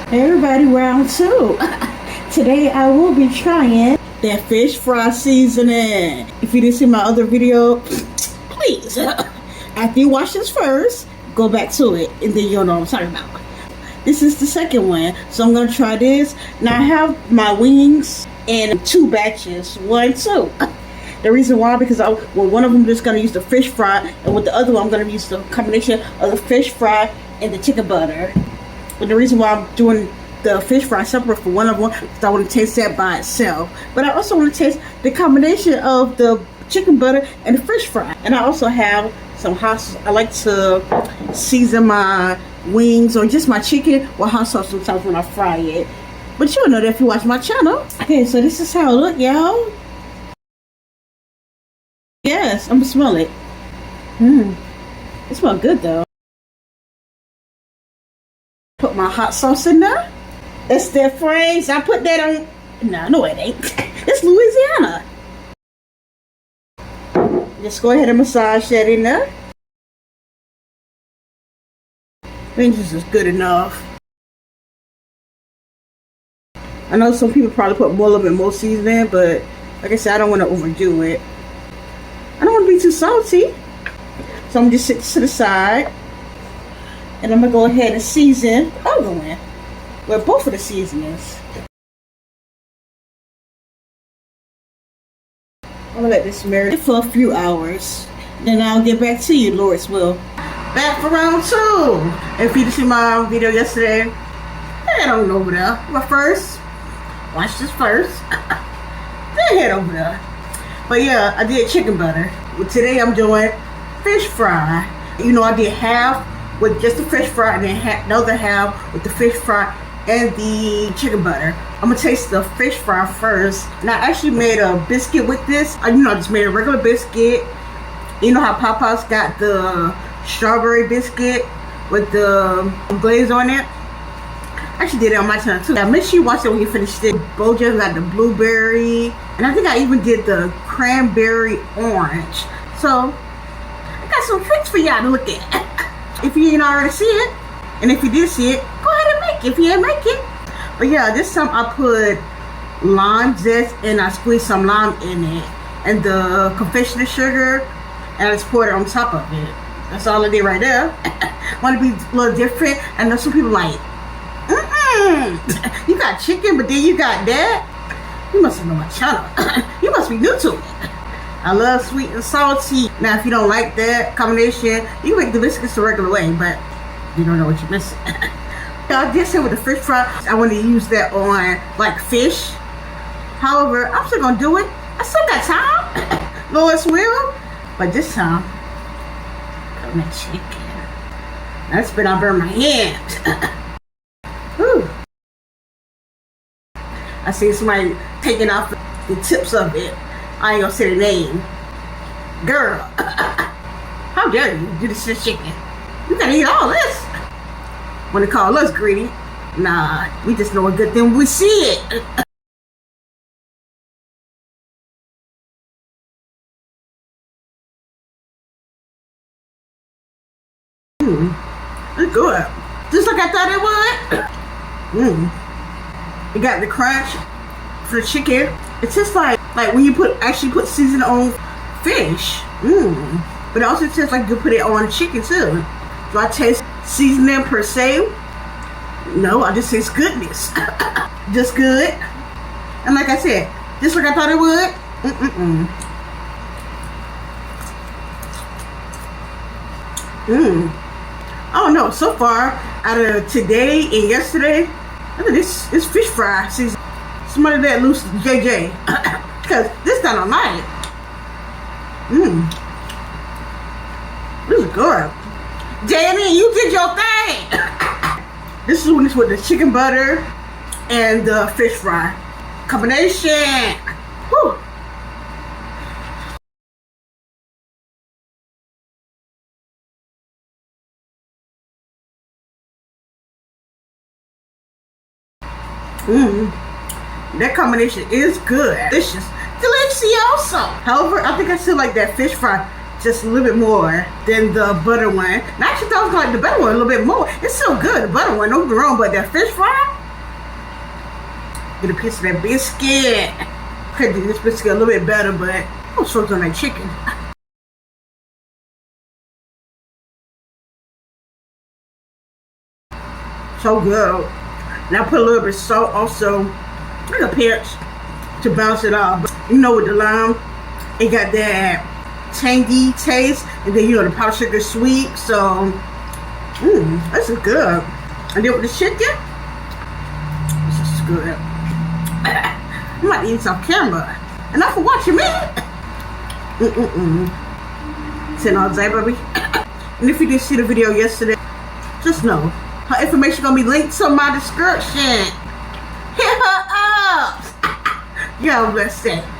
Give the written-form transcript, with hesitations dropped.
Hey everybody, round two. Today I will be trying that fish fry seasoning. If you didn't see my other video, please, after you watch this first, go back to it and then you'll know what I'm talking about. This is the second one, so I'm going to try this. Now I have my wings in two batches, 1, 2. The reason why, because one of them I'm just going to use the fish fry, and with the other one I'm going to use the combination of the fish fry and the chicken butter. But the reason why I'm doing the fish fry separate for one of them is I want to taste that by itself. But I also want to taste the combination of the chicken butter and the fish fry. And I also have some hot sauce. I like to season my wings or just my chicken with hot sauce sometimes when I fry it. But you'll know that if you watch my channel. Okay, so this is how it look, y'all. Yes, I'm gonna smell it. It smells good though. Put my hot sauce in there. It's their phrase. I put that on. No, it ain't. It's Louisiana. Just go ahead and massage that in there. I think this is good enough. I know some people probably put more, a little bit more seasoning, but like I said, I don't want to overdo it. I don't want to be too salty. So I'm just sit to the side. And I'm going to go ahead and season the other one with both of the seasonings. I'm going to let this marinate for a few hours. Then I'll get back to you, Lord's will. Back for round two. If you didn't see my video yesterday, head on over there. But first, watch this first. Then head over there. But yeah, I did chicken butter. Well, today I'm doing fish fry. You know, I did half with just the fish fry and then the other half with the fish fry and the chicken butter. I'm gonna taste the fish fry first. And I actually made a biscuit with this. I just made a regular biscuit. You know how Papa's got the strawberry biscuit with the glaze on it? I actually did it on my channel too. Now make sure you watch it when you finish it. Bojack got the blueberry. And I think I even did the cranberry orange. So, I got some tricks for y'all to look at. If you didn't already see it, and if you did see it, go ahead and make it if you didn't make it. But yeah, this time I put lime zest and I squeezed some lime in it. And the confectioner sugar, and I just poured it on top of it. That's all I did right there. Want to be a little different. I know some people like, you got chicken, but then you got that. You must know my channel. You must be new to it. I love sweet and salty. Now, if you don't like that combination, you can make the biscuits the regular way, but you don't know what you're missing. I did say with the fish fry, I want to use that on like fish. However, I'm still gonna do it. I still got time. Lord's will. But this time, put my chicken. That's been I burn my hands. Whew. I see somebody taking off the tips of it. I ain't gonna say the name. Girl, how dare you do this shit chicken? You gotta eat all this. When they call us greedy, nah, we just know a good thing when we see it. It's good. Just like I thought it would. It got the crunch for the chicken. It tastes like when you actually put seasoning on fish. But it also tastes like you put it on chicken too. Do I taste seasoning per se? No, I just taste goodness. Just good. And like I said, just like I thought it would. I don't know. So far, out of today and yesterday, I think this fish fry season. Somebody that loose JJ. Because this time I like it. This is good. Danny, you did your thing. This is when it's with the chicken butter and the fish fry. Combination. Whew. That combination is good. Delicious. Delicioso. However, I think I still like that fish fry just a little bit more than the butter one. And I actually thought I was like the butter one a little bit more. It's still good, the butter one, don't get me wrong, but that fish fry, get a piece of that biscuit. Could do this biscuit a little bit better, but I'm focused on that chicken. So good. And I put a little bit of salt also, like a pinch, to bounce it off. But you know, with the lime, it got that tangy taste, and then you know the powdered sugar sweet. So, this is good. And then with the chicken, this is good. I might eat this off camera. Enough for watching me. Sitting all day, baby. And if you didn't see the video yesterday, just know her information gonna be linked to my description. Hit her up. Y'all blessed.